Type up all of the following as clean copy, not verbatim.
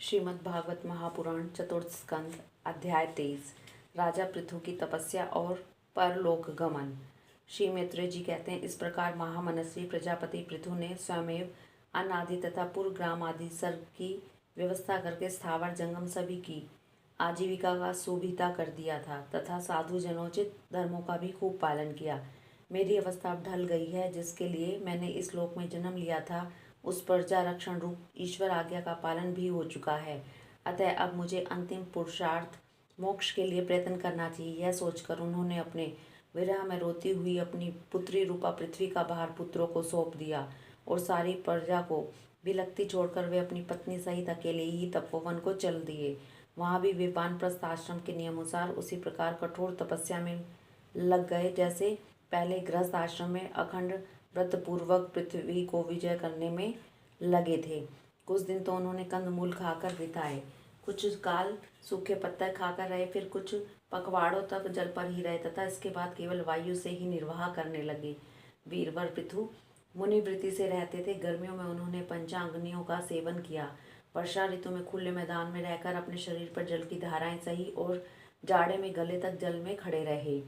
श्रीमद् भागवत महापुराण चतुर्थ स्कंद अध्याय 23 राजा पृथु की तपस्या और परलोक गमन। श्री मैत्रेय जी कहते हैं, इस प्रकार महामनस्वी प्रजापति पृथु ने स्वयमेव अन्न आदि तथा पूर्व ग्राम आदि सर्ग की व्यवस्था करके स्थावर जंगम सभी की आजीविका का सुविधा कर दिया था तथा साधु जनोचित धर्मों का भी खूब पालन किया। मेरी अवस्था अब ढल गई है, जिसके लिए मैंने इस लोक में जन्म लिया था उस प्रजा रक्षण रूप ईश्वर आज्ञा का पालन भी हो चुका है। अतः अब मुझे अंतिम पुरुषार्थ मोक्ष के लिए प्रयत्न करना चाहिए। यह सोचकर उन्होंने अपने विरह में रोती हुई अपनी पुत्री रूपा पृथ्वी का भार पुत्रों को सौंप दिया और सारी प्रजा को बिलखती छोड़कर वे अपनी पत्नी सहित अकेले ही तपोवन को चल दिए। वहां भी वे वानप्रस्थ आश्रम के नियमानुसार उसी प्रकार कठोर तपस्या में लग गए, जैसे पहले गृहस्थ आश्रम में अखंड व्रत पूर्वक पृथ्वी को विजय करने में लगे थे। कुछ दिन तो उन्होंने कंदमूल खाकर बिताए, कुछ काल सूखे पत्ते खाकर रहे, फिर कुछ पखवाड़ों तक जल पर ही रहे तथा इसके बाद केवल वायु से ही निर्वाह करने लगे। वीरवर पृथु मुनिवृत्ति से रहते थे। गर्मियों में उन्होंने पंचाग्नियों का सेवन किया। वर्षा ऋतु में खुले मैदान में रहकर अपने शरीर पर जल की धाराएं सही और जाड़े में गले तक जल में खड़े रहे।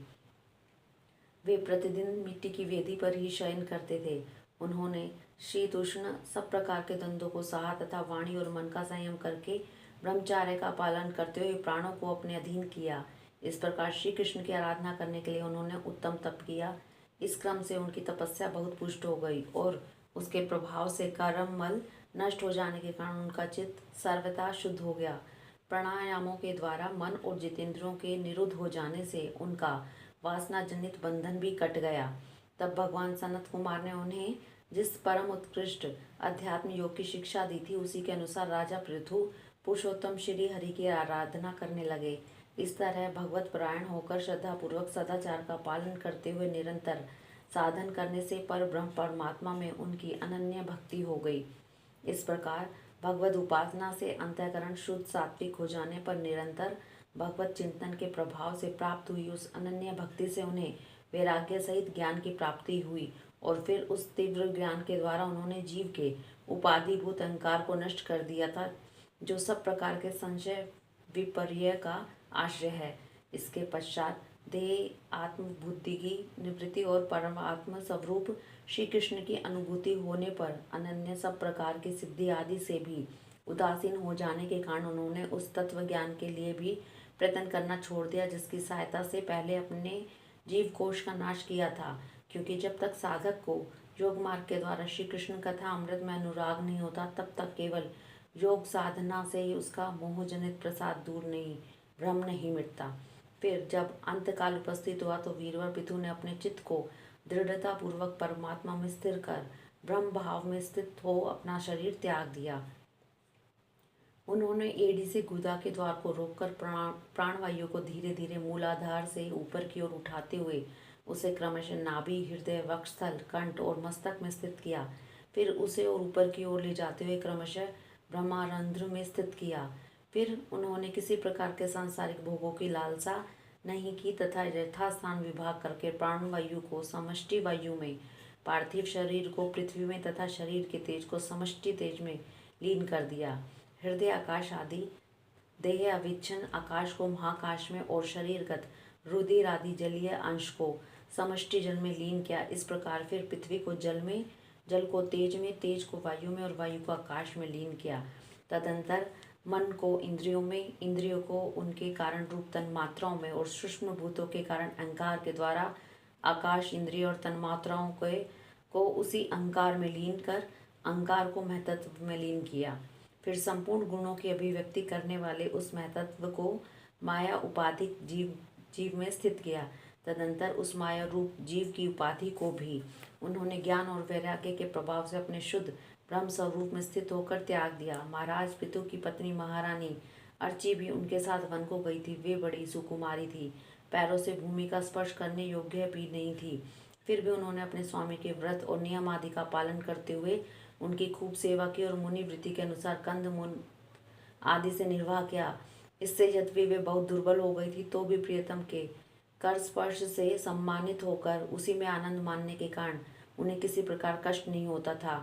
वे प्रतिदिन मिट्टी की वेदी पर ही शयन करते थे। उन्होंने शीत उष्ण सब प्रकार के द्वंद्वों को सहा तथा वाणी और मन का संयम करके ब्रह्मचार्य का पालन करते हुए प्राणों को अपने अधीन किया। इस प्रकार श्री कृष्ण की आराधना करने के लिए उन्होंने उत्तम तप किया। इस क्रम से उनकी तपस्या बहुत पुष्ट हो गई और उसके प्रभाव से कर्म मल नष्ट हो जाने के कारण उनका चित्त सर्वथा शुद्ध हो गया। प्राणायामों के द्वारा मन और जितेंद्रियों के निरुद्ध हो जाने से उनका वासना जनित बंधन भी कट गया। तब भगवान सनत कुमार ने उन्हें जिस परम उत्कृष्ट अध्यात्म योग की शिक्षा दी थी, उसी के अनुसार राजा पृथु पुरुषोत्तम श्री हरि की आराधना करने लगे। इस तरह भगवत परायण होकर श्रद्धापूर्वक सदाचार का पालन करते हुए निरंतर साधन करने से पर ब्रह्म परमात्मा में उनकी अनन्य भक्ति हो गई। इस प्रकार भगवत उपासना से अंतःकरण शुद्ध सात्विक हो जाने पर निरंतर भगवत चिंतन के प्रभाव से प्राप्त हुई उस अनन्य भक्ति से उन्हें वैराग्य सहित ज्ञान की प्राप्ति हुई और फिर उस तीव्र ज्ञान के द्वारा उन्होंने जीव के उपाधिभूत अहंकार को नष्ट कर दिया था, जो सब प्रकार के संशय विपर्य का आश्रय है। इसके पश्चात देह आत्म बुद्धि की निवृत्ति और परमात्म स्वरूप श्री कृष्ण की अनुभूति होने पर अनन्य सब प्रकार की सिद्धि आदि से भी उदासीन हो जाने के कारण उन्होंने उस तत्व ज्ञान के लिए भी प्रयत्न करना छोड़ दिया, जिसकी सहायता से पहले अपने जीव कोश का नाश किया था। क्योंकि जब तक साधक को योग मार्ग के द्वारा श्री कृष्ण कथा अमृत में अनुराग नहीं होता, तब तक केवल योग साधना से ही उसका मोहजनित प्रसाद दूर नहीं, भ्रम नहीं मिटता। फिर जब अंतकाल उपस्थित हुआ तो वीरवर पृथु ने अपने चित्त को दृढ़ता पूर्वक परमात्मा में स्थिर कर ब्रह्म भाव में स्थित हो अपना शरीर त्याग दिया। उन्होंने एड़ी से गुदा के द्वार को रोककर प्राणवायु को धीरे धीरे मूलाधार से ऊपर की ओर उठाते हुए उसे क्रमशः नाभि, हृदय, वक्षस्थल, कंठ और मस्तक में स्थित किया। फिर उसे और ऊपर की ओर ले जाते हुए क्रमशः ब्रह्मारंध्र में स्थित किया। फिर उन्होंने किसी प्रकार के सांसारिक भोगों की लालसा नहीं की तथा यथास्थान विभाग करके प्राणवायु को समष्टि वायु में, पार्थिव शरीर को पृथ्वी में तथा शरीर के तेज को समष्टि तेज में लीन कर दिया। हृदय आकाश आदि देह अविच्छिन्न आकाश को महाकाश में और शरीरगत रुधिर आदि जलीय अंश को समष्टि जल में लीन किया। इस प्रकार फिर पृथ्वी को जल में, जल को तेज में, तेज को वायु में और वायु को आकाश में लीन किया। तदंतर मन को इंद्रियों में, इंद्रियों को उनके कारण रूप तन्मात्राओं में और सूक्ष्म भूतों के कारण अहंकार के द्वारा आकाश, इंद्रिय और तन्मात्राओं को उसी अहंकार में लीन कर अहंकार को महतत्व में लीन किया। फिर संपूर्ण गुणों की अभिव्यक्ति करने वाले उस महतत्व को माया उपाधिक जीव में स्थित किया। तदंतर उस माया रूप जीव की उपाधि को भी उन्होंने ज्ञान और वैराग्य के प्रभाव से अपने शुद्ध ब्रह्म स्वरूप में स्थित होकर त्याग दिया। महाराज पृथु की पत्नी महारानी अर्ची भी उनके साथ वन को गई थी। वे बड़ी सुकुमारी थी, पैरों से भूमि का स्पर्श करने योग्य भी नहीं थी। फिर भी उन्होंने अपने स्वामी के व्रत और नियम आदि का पालन करते हुए उनकी खूब सेवा की और मुनि वृत्ति के अनुसार कंद मूल आदि से निर्वाह किया। इससे यद्यपि वे बहुत दुर्बल हो गई थी, तो भी प्रियतम के कर स्पर्श से सम्मानित होकर उसी में आनंद मानने के कारण उन्हें किसी प्रकार कष्ट नहीं होता था।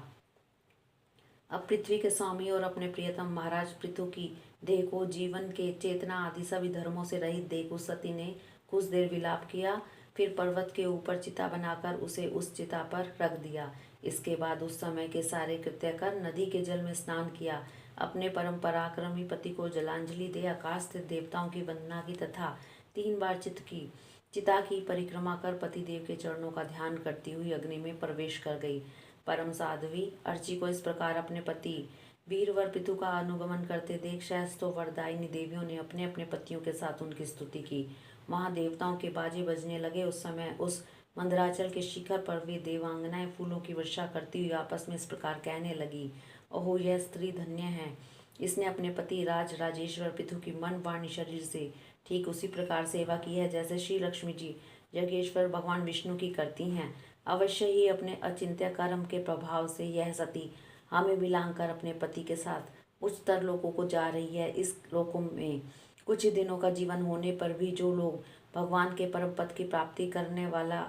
अब पृथ्वी के स्वामी और अपने प्रियतम महाराज पृथु की देह को जीवन के चेतना आदि सभी धर्मों से रहित देख उस सती ने कुछ देर विलाप किया, फिर पर्वत के ऊपर चिता बनाकर उसे उस चिता पर रख दिया। इसके बाद उस समय के सारे कृत्य कर नदी के जल में स्नान किया, अपने परम पराक्रमी पति को जलांजलि दे आकाश स्थित देवताओं की वंदना की तथा 3 बार चिता की परिक्रमा कर पतिदेव के चरणों का ध्यान करती हुई अग्नि में प्रवेश कर गई। परम साध्वी अर्ची को इस प्रकार अपने पति वीरवर पितु का अनुगमन करते देख सहस्त्रों वरदायिनी देवियों ने अपने अपने पतियों के साथ उनकी स्तुति की। वहां देवताओं के बाजे बजने लगे। उस समय उस मंदराचल के शिखर पर वे देवांगनाएं फूलों की वर्षा करती हुई आपस में इस प्रकार कहने लगी, ओहो यह स्त्री धन्य है, इसने अपने पति राजेश्वर पितु की मन वाणी शरीर से ठीक उसी प्रकार सेवा की है जैसे श्री लक्ष्मी जी जगेश्वर भगवान विष्णु की करती हैं। अवश्य ही अपने अचिंत्य कर्म के प्रभाव से यह सती हमें मिलाकर अपने पति के साथ उच्चतर लोकों को जा रही है। इस लोकों में कुछ ही दिनों का जीवन होने पर भी जो लोग भगवान के परम पद की प्राप्ति करने वाला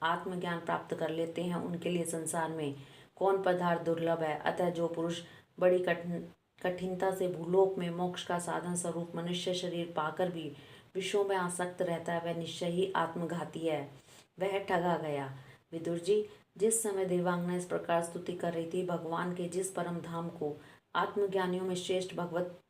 आत्मज्ञान प्राप्त कर लेते हैं, उनके लिए संसार में कौन पदार्थ दुर्लभ है। अतः जो पुरुष बड़ी कठिनता से भूलोक में मोक्ष का साधन स्वरूप मनुष्य शरीर पाकर भी विषयों में आसक्त रहता है, वह निश्चय ही आत्मघाती है, वह ठगा गया। विदुर जी, जिस समय देवांगना इस प्रकार स्तुति कर रही थी, भगवान के जिस परम धाम को आत्मज्ञानियों में श्रेष्ठ भगवत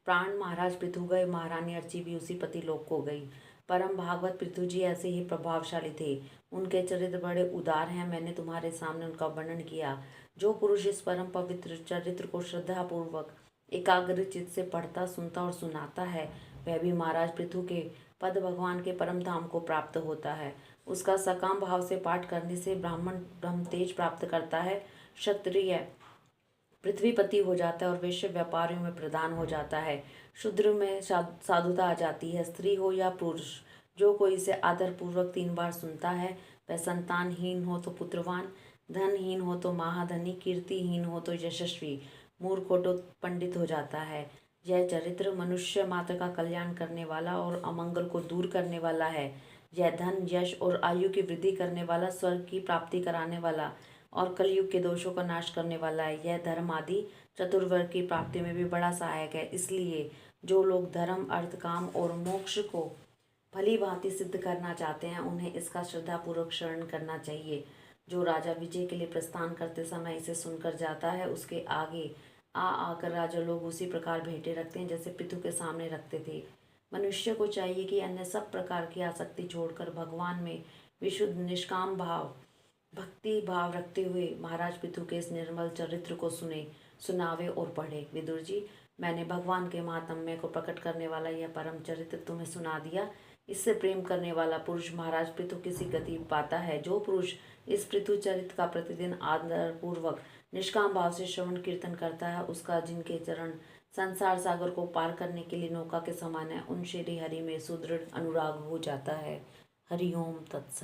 प्राण महाराज पृथु गए, महारानी अर्ची भी उसी पति लोक को गई। परम भागवत पृथु जी ऐसे ही प्रभावशाली थे, उनके चरित्र बड़े उदार हैं। मैंने तुम्हारे सामने उनका वर्णन किया। जो पुरुष इस परम पवित्र चरित्र को श्रद्धा पूर्वक एकाग्र चित्त से पढ़ता, सुनता और सुनाता है, वह भी महाराज पृथु के पद भगवान के परम धाम को प्राप्त होता है। उसका सकाम भाव से पाठ करने से ब्राह्मण ब्रह्म तेज प्राप्त करता है, क्षत्रिय पृथ्वीपति हो जाता है और वैश्य व्यापारियों में प्रधान हो जाता है, शूद्र में साधुता आ जाती है। स्त्री हो या पुरुष, जो कोई इसे आदरपूर्वक 3 बार सुनता है, वह संतानहीन हो तो पुत्रवान, धनहीन हो तो महाधनी, कीर्तिहीन हो तो यशस्वी, मूर्ख हो तो पंडित हो जाता है। यह चरित्र मनुष्य मात्र का कल्याण करने वाला और अमंगल को दूर करने वाला है। यह धन, यश और आयु की वृद्धि करने वाला, स्वर्ग की प्राप्ति कराने वाला और कलयुग के दोषों का नाश करने वाला है। यह धर्म आदि चतुर्वर्ग की प्राप्ति में भी बड़ा सहायक है। इसलिए जो लोग धर्म, अर्थ, काम और मोक्ष को भली भांति सिद्ध करना चाहते हैं, उन्हें इसका श्रद्धापूर्वक श्रवण करना चाहिए। जो राजा विजय के लिए प्रस्थान करते समय इसे सुनकर जाता है, उसके आगे आकर राजा लोग उसी प्रकार भेंटे रखते हैं जैसे पृथु के सामने रखते थे। मनुष्य को चाहिए कि अन्य सब प्रकार की आसक्ति छोड़कर भगवान में विशुद्ध निष्काम भक्ति भाव रखते हुए महाराज पृथु के इस निर्मल चरित्र को सुनावे और पढ़े। विदुर जी, मैंने भगवान के महात्म्य को प्रकट करने वाला यह परम चरित्र तुम्हें सुना दिया। इससे प्रेम करने वाला पुरुष महाराज पृथु किसी गति पाता है। जो पुरुष इस पृथु चरित्र का प्रतिदिन आदर पूर्वक निष्काम भाव से श्रवण कीर्तन करता है, उसका जिनके चरण संसार सागर को पार करने के लिए नौका के समान है, उन श्री हरि में सुदृढ़ अनुराग हो जाता है। हरि ओम तत्सत।